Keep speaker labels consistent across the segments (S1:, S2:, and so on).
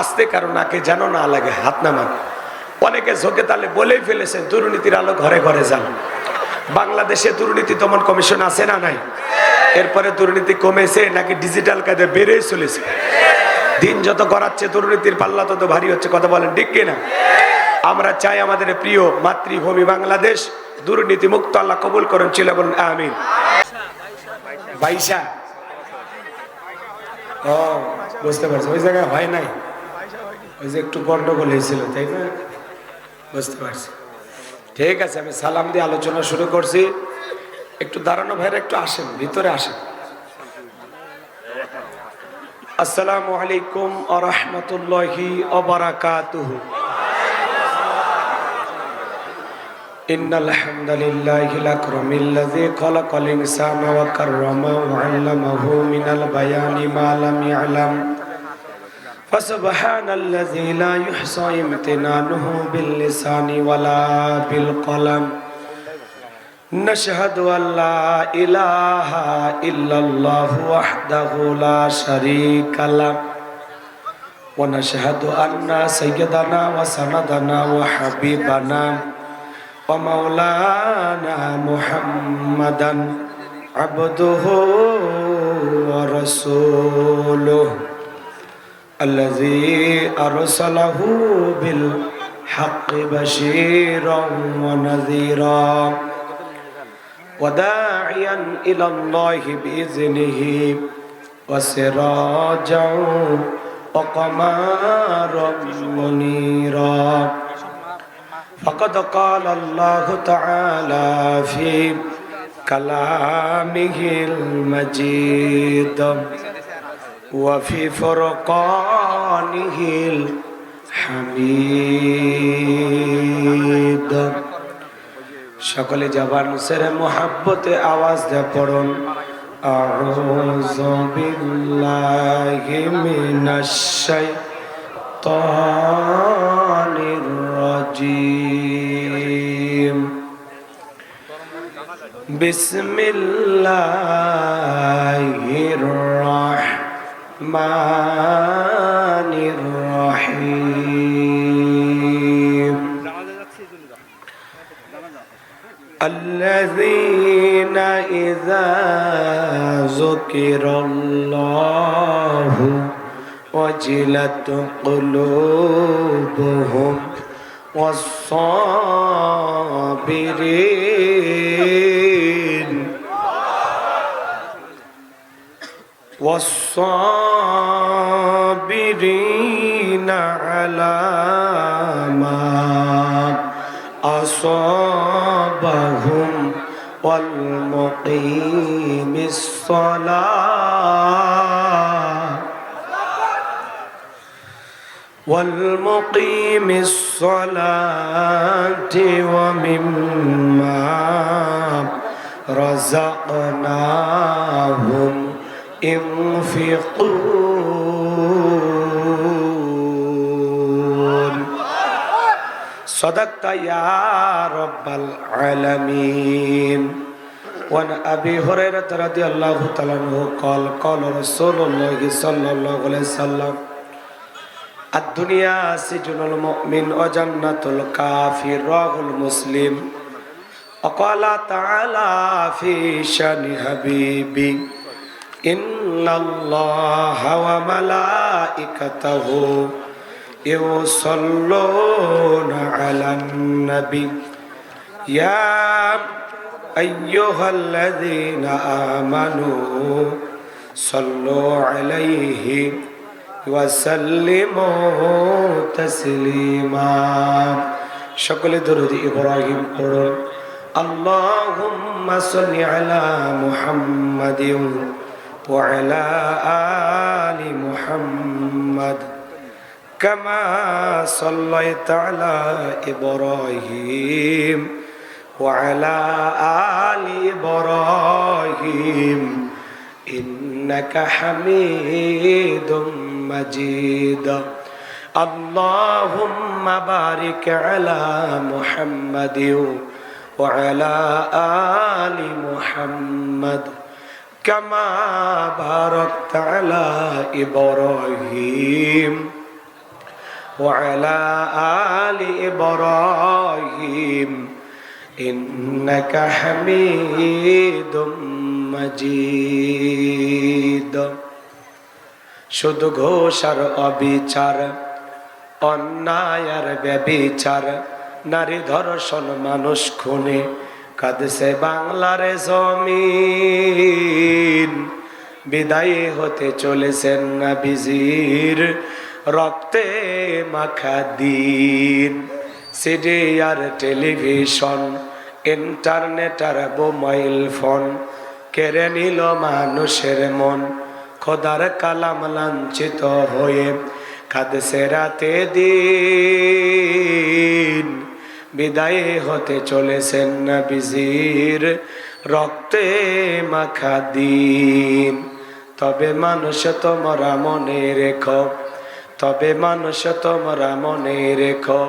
S1: আসতে কারো নাকে যেন না লাগে, হাত নামান। অনেকে ঝোঁকে তালে বলেই ফেলেছেন দুর্নীতির আলো ঘরে ঘরে যান। বাংলাদেশে দুর্নীতি দমন কমিশন আছে না নাই? এরপরে দুর্নীতি কমেছে নাকি ডিজিটাল কাজে বেড়েই চলেছে? দিন যত গড়াচ্ছে দুর্নীতির পাল্লা তত ভারী হচ্ছে, কথা বলেন ঠিক কিনা? আমরা চাই আমাদের প্রিয় মাতৃভূমি বাংলাদেশ দুর্নীতি মুক্ত আল্লাহ কবুল করেন, ছিল বলুন আমিন। বাইশা, ও বুঝতে পারছি, ওই জায়গায় হয় নাই, ওই যে একটু গন্ডগোল হয়েছিল, তাই না? বুঝতে পারছি। ঠিক আছে, আমি সালাম দিয়ে আলোচনা শুরু করছি। একটু দাঁড়ানো ভাইরা, একটু আসেন, ভিতরে আসেন। আসসালামু আলাইকুম ওয়া রাহমাতুল্লাহি ওয়া বারাকাতুহু। ইন্নাল হামদালিল্লাহিল আকরামিল্লাযী খালাকাল ইনসানা ওয়া কাররামাহু ওয়া 'আল্লামাহু মিনাল বায়ানি মা লাম ইয়ালাম। ফাসুবহানাল্লাযী লা ইহসা ইমতিনানুহু বিল লিসানি ওয়ালা বিল কলাম। نشهد أن لا إله إلا الله وحده لا شريك له ونشهد أن سيدنا وسندنا وحبيبنا ومولانا محمدا عبده ورسوله الذي أرسله بالحق بشيرا ونذيرا وداعيا إلى الله بإذنه وسراجا وقمرا منيرا. فقد قال الله تعالى في كلامه المجيد وفي فرقانه الحميد. সকলে জবান ছেড়ে মোহাব্বতে আওয়াজ দিয়ে পড়ুন আউযু বিল্লাহি মিনাশ শাইতানির রাজীম। বিসমিল্লাহির রাহমানির রাহিম। الذين إذا ذكر الله وجلت قلوبهم والصابرين على ما أصابهم والمقيم الصلاة ومما رزقناهم ينفقون. صدقت يا رب العالمين. وعن أبي هريرة رضي الله تعالى عنه قال قال رسول الله صلى الله عليه وسلم الدنيا سجن المؤمن وجنة الكافر رواه مسلم. وقال تعالى في شأن حبيبي إن الله وملائكته يصلون على النبي يا أيها الذين آمنوا صلوا عليه وسلموا تسليما. সকলে দরুদ ইব্রাহিম পড়ুন। اللهم صل على محمد وعلى آل محمد كما صليت على إبراهيم وعلى آل إبراهيم إنك حميد مجيد. اللهم بارك على محمد وعلى آل محمد كما باركت على إبراهيم وعلى آل إبراهيم إنك حميد مجيد শুধু ঘোষ আর অবিচার, অন্যায় আর ব্যভিচার, নারী ধর্ষণ, মানুষ খুনে কাঁদছে বাংলার জমিন। বিদায় হতে চলেছেন নবীজির রক্তে মাখা দিন। সিডি আর টেলিভিশন, ইন্টারনেট আর মোবাইল ফোন কেড়ে নিল মানুষের মন। খোদার কালাম লাঞ্ছিত হয়ে কাঁদছে রাতে দিন। বিদায় হতে চলেছেন নবীজির রক্তে মাখা দিন। তবে মানুষ তোমরা মনে রেখো, তবে মানুষ তোমরা মনে রেখো,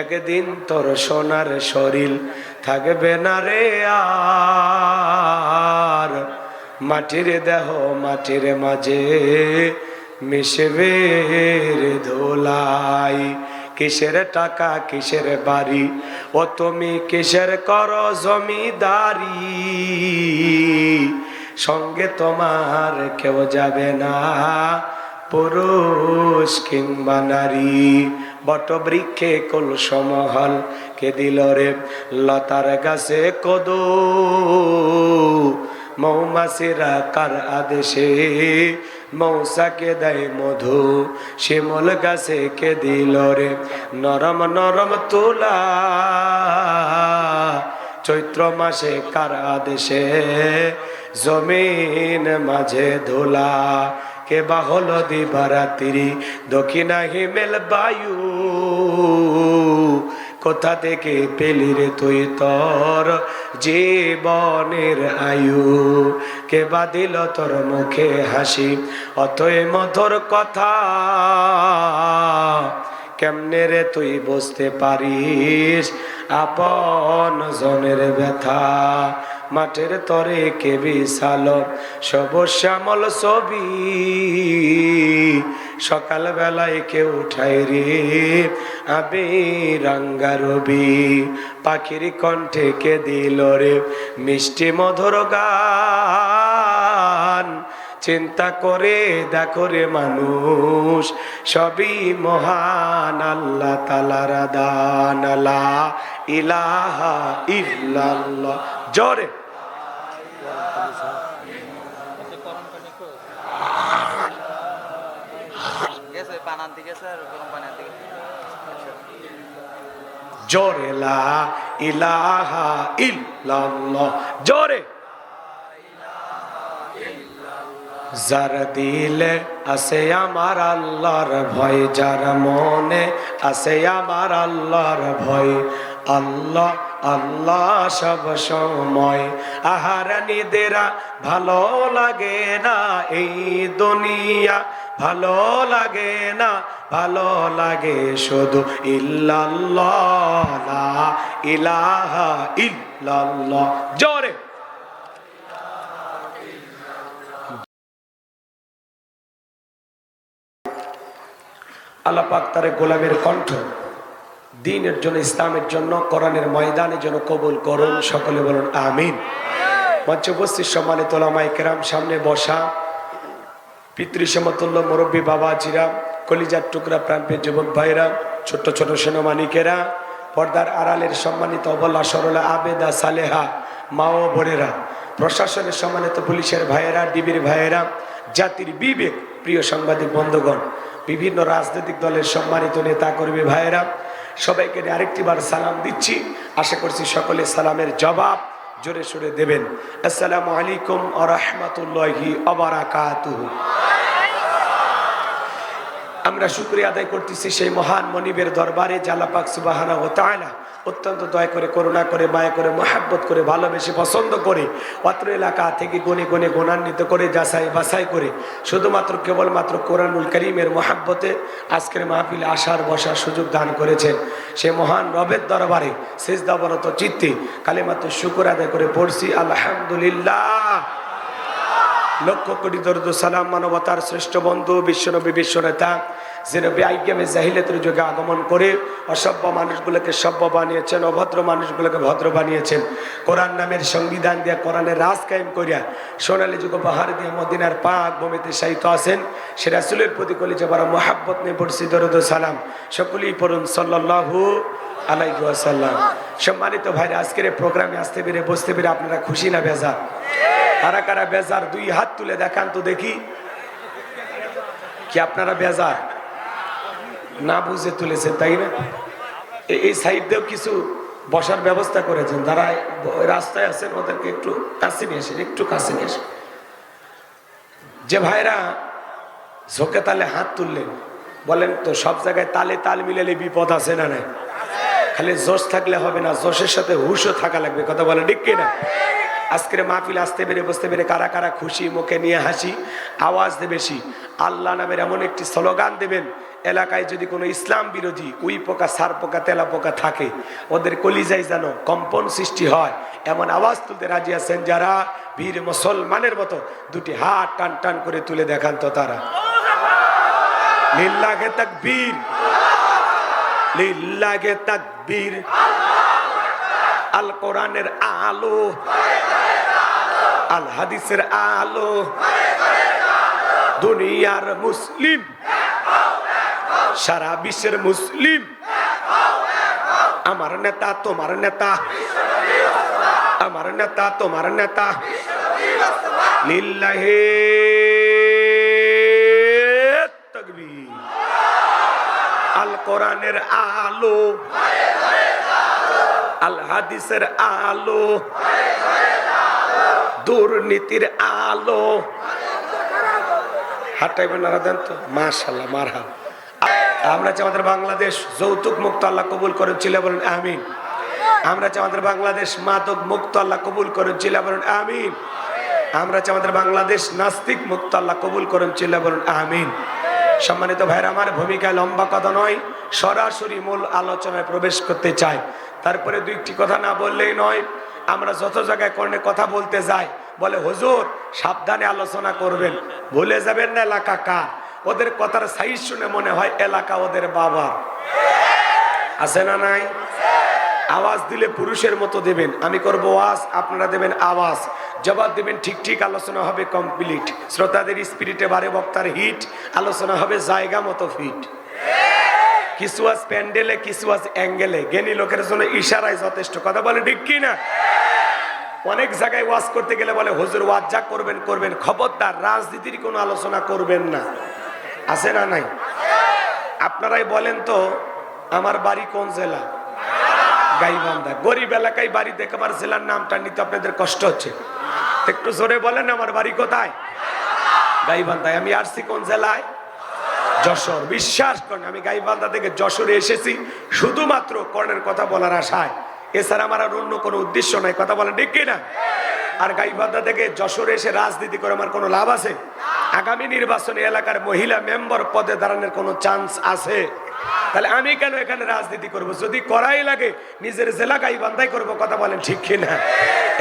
S1: একদিন তোর সোনার শরীর থাকবে না রে আর। মাটির দেহ মাটির মাঝে মিশবে রে ধোলাই। কিসের টাকা কিসের বাড়ি, ও তুমি কিসের করো জমিদারি। সঙ্গে তোমার কেউ যাবে না, পুরুষ কিংবা নারী। বট বৃক্ষে কলসমহল কে দিল রে লতার গাছে কদু। মৌমাছিরা কার আদেশে মৌসাকে দেয় মধু। শিমল গাছে কে দিল রে নরম নরম তুলা। চৈত্র মাসে কার আদেশে জমিন মাঝে ধুলা। কে বা হলো দিবারাত্রি দক্ষিণা হিমেল বায়ু। কোথা থেকে পেলি রে তুই তোর জীবনের আয়ু। কে বা দিল তোর মুখে হাসি অতএ মধুর কথা। কেমনে রে তুই বুঝতে পারিস আপন জনের ব্যথা। মাঠের তরে কে বিশাল সবুজ শ্যামল ছবি। সকাল বেলায় কে উঠাই রে আবি রাঙ্গা রবি। পাখির কণ্ঠে কে দিল রে মিষ্টি মধুর গান। চিন্তা করে দেখো রে মানুষ সবই মহান আল্লাহ তাআলার দান। লা ইলাহা ইল্লাল্লাহ জোরে। জোরে লা ইলাহা ইল্লাল্লাহ জোরে। যার দিলে আছে আমার আল্লাহর ভয়, যার মনে আছে আমার আল্লাহর ভয়। আল্লাহ আল্লাহ সব সময়। আহার নিদেরা ভালো লাগে না এই দুনিয়া, ভালো লাগে না, ভালো লাগে শুধু ইল্লাল্লাহ লা ইলাহা ইল্লাল্লাহ জোরে। আল্লাহ পাক তার গোলামের কণ্ঠ দ্বীনের জন্য, ইসলামের জন্য, কোরআনের ময়দানের জন্য কবুল করুন। সকলে বলুন আমিন। মঞ্চে উপস্থিত সম্মানিত ওলামায়ে কেরাম, সামনে বসা পিতৃ সমতুল্য মুরব্বী বাবাজিরা, কলিজার টুকরা প্রাণপ্রিয় যুবক ভাইরা, ছোট্ট ছোট সেনামানিকেরা, পর্দার আড়ালের সম্মানিত অবলা সরলা আবেদা সালেহা মা ও বোনেরা, প্রশাসনের সম্মানিত পুলিশের ভাইয়েরা, ডিবির ভাইয়েরা, জাতির বিবেক প্রিয় সাংবাদিক বন্ধুগণ, বিভিন্ন রাজনৈতিক দলের সম্মানিত নেতা কর্মী ভাইয়েরা, সবাইকে আরেকটি বার সালাম দিচ্ছি। আশা করছি সকলে সালামের জবাব জোরে সোরে দেবেন। আসসালামু আলাইকুম ওয়া রাহমাতুল্লাহি ওয়া বারাকাতুহু। আমরা শুকরিয়া আদায় করতেছি সেই মহান মনিবের দরবারে, যে আল্লাহ পাক সুবহানাহু ওয়া তাআলা অত্যন্ত দয়া করে, করুণা করে, মায়া করে, মহাব্বত করে, ভালোবেসে, পছন্দ করে, অত্র এলাকা থেকে গনে গনে গুণান্বিত করে, যাচাই বাছাই করে, শুধুমাত্র কেবলমাত্র কোরআনুল কারীমের মহাব্বতে আজকের মাহফিলে আসার বসার সুযোগ দান করেছেন। সে মহান রবের দরবারে সিজদাবনত চিত্তে কালিমাতুশ শুকর আদায় করে পড়ছি আলহামদুলিল্লাহ। লক্ষ কোটি দরুদ সালাম মানবতার শ্রেষ্ঠ বন্ধু বিশ্বনবী বিশ্বনেতা যে নবী আইয়ামে জাহিলিয়াতের যুগে আগমন করে অসভ্য মানুষগুলোকে সভ্য বানিয়েছেন, অভদ্র মানুষগুলোকে ভদ্র বানিয়েছেন, কোরআন নামের সংবিধান দিয়ে কোরআনের রাজ কায়েম করিয়া সোনালী যুগ বাহার দিয়ে মদিনার পাক ভূমিতে শায়িত আছেন। সে রাসূলের প্রতি কলিজা ভরা মোহাব্বত নিয়ে পড়ছি দরুদ সালাম। সকলেই পড়ুন সাল্লাল্লাহু আলাইহি ওয়াসাল্লাম। সম্মানিত ভাইরা, আজকের এই প্রোগ্রামে আসতে পেরে বসতে পেরে আপনারা খুশি না বেজার? কারা কারা বেজার দুই হাত তুলে দেখান তো দেখি। কি আপনারা বেজার? না বুঝে তুলেছেন তাই না? এই সাইড দিয়েও কিছু বসার ব্যবস্থা করেছেন, যারা রাস্তায় আছেন ওদেরকে একটু কাছে নিয়ে আসেন, একটু কাছে নিয়ে আসেন। যে ভাইরা ঝোঁকে তালে হাত তুললেন, বলেন তো সব জায়গায় তালে তাল মিলালে বিপদ আছে না নাই? খালি জোশ থাকলে হবে না, জোশের সাথে হুশও থাকা লাগবে। কথা বলে ঠিক কিনা? আজকের মাহফিল আসতে পেরে বসতে পেরে কারা কারা খুশি, মুখে নিয়ে হাসি, আওয়াজ দেবে বেশি। আল্লাহ নামের এমন একটি স্লোগান দেবেন, এলাকায় যদি কোনো ইসলাম বিরোধী উই পোকা, সার পোকা, তেলা পোকা থাকে, ওদের কলিজায় যেন কম্পন সৃষ্টি হয় এমন আওয়াজ তুলতে রাজি আছেন যারা? বীর মুসলমানের মতো দুটি হাত টান টান করে তুলে দেখান তো তারা। লিল্লাহে তাকবীর, লিল্লাহে তাকবীর। আল কোরআনের আলো, আল হাদিসের আলো, দুনিয়ার মুসলিম, সারা বিশ্বের মুসলিম, আমার নেতা তোমার নেতা, আমার নেতা তোমার নেতা। লিল্লাহে তাকবীর। আল কোরআনের আলো, আল হাদিসের আলো, দুর্নীতির আলো। হাঁটাইবেন না দেন তো, মাশাআল্লাহ, মারহাবা। আমরা চাই আমাদের বাংলাদেশ যৌতুক মুক্ত, আল্লাহ কবুল করেন, চিল্লা বলেন আমিন। আমরা চাই আমাদের বাংলাদেশ মাদক মুক্ত, আল্লাহ কবুল করেন, চিল্লা বলেন আমিন। আমরা চাই আমাদের বাংলাদেশ নাস্তিক মুক্ত, আল্লাহ কবুল করেন, চিল্লা বলেন আমিন। সম্মানিত ভাইরা, আমার ভূমিকা লম্বা কথা নয়, সরাসরি মূল আলোচনায় প্রবেশ করতে চাই। তারপরে দুইটি কথা না বললেই নয়। আমরা যত জায়গায় কোরআনে কথা বলতে যাই, বলে হুজুর সাবধানে আলোচনা করবেন, ভুলে যাবেন না এলাকা কার। ওদের কথার সাইজ শুনে মনে হয় এলাকা ওদের বাবা। আছে না নাই? আওয়াজ দিলে পুরুষের মতো দেবেন, আমি করব ওয়াজ, আপনারা দেবেন আওয়াজ, জবাব দেবেন ঠিক ঠিক, আলোচনা হবে কমপ্লিট। শ্রোতাদের স্পিরিটে বারে বক্তার হিট, আলোচনা হবে জায়গা মতো ফিট। কিছু আজ প্যান্ডেলে, কিছু আজ অ্যাঙ্গেলে, জ্ঞানী লোকের জন্য ইশারায় যথেষ্ট। কথা বলে ঠিক কি না? অনেক জায়গায় ওয়াজ করতে গেলে বলে হুজুর ওয়াজ যা করবেন করবেন, খবরদার রাজনীতির কোনো আলোচনা করবেন না। আছে না নাই? আপনারাই বলেন তো, আমার বাড়ি কোন জেলা? গাইবান্ধা। গরিব এলাকায় বাড়ি দেখাবার জেলার নামটা নিতে আপনাদের কষ্ট হচ্ছে, একটু জোরে বলেন আমার বাড়ি কোথায়? গাইবান্ধায়। আমি আসছি কোন জেলায়? যশোর। বিশ্বাস করেন আমি গাইবান্ধা থেকে যশোরে এসেছি শুধুমাত্র কোরআনের কথা বলার আশায়, এছাড়া আমার আর অন্য কোনো উদ্দেশ্য নাই। কথা বলেন ঠিক কিনা? আর গাইবান্ধা থেকে যশোরে এসে রাজনীতি করে আমার কোনো লাভ আছে? আগামী নির্বাচনে এলাকার মহিলা মেম্বার পদে দাঁড়ানোর কোনো চান্স আছে? তাহলে আমি কেন এখানে রাজনীতি করব? যদি করাই লাগে নিজের জেলা গাইবান্ধায় করব। কথা বলেন ঠিক কিনা?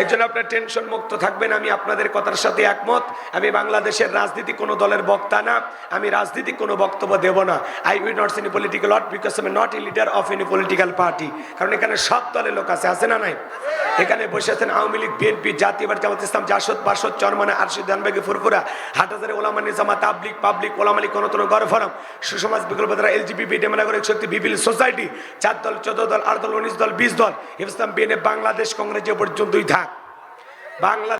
S1: এর জন্য আপনার টেনশন মুক্ত থাকবেন। আমি আপনাদের কথার সাথে একমত। আমি বাংলাদেশের রাজনীতি কোনো দলের বক্তা না, আমি রাজনীতি কোনো বক্তব্য দেব না। I will not any political lot because I am not a leader of any political party. কারণ এখানে সব দলের লোক আছে, আছে না নাই? এখানে বসে আছেন আওয়ামী লীগ, বিএনপি, জাতীয় পার্টি, জামাত ইসলাম, জাসদ, বাসদ, চরমানা, আরশিদ, ধানবাগি, ফুরফুরা, হাটহাজারী, ওলামা নিজামা, তাবলিগ, পাবলিক, ওলামা লীগ, গণতন্ত্র, গণফোরাম, সুসমাজ, বিকল্পধারা, এলজিবিপি, ডেমোক্রেটিক শক্তি, বিপিএল সোসাইটি, 4 দল, 14 দল, 8 দল, 19 দল, 20 দল, ইসলাম, বিএনএফ, বাংলাদেশ কংগ্রেস যে পর্যন্তই থাক। বাংলা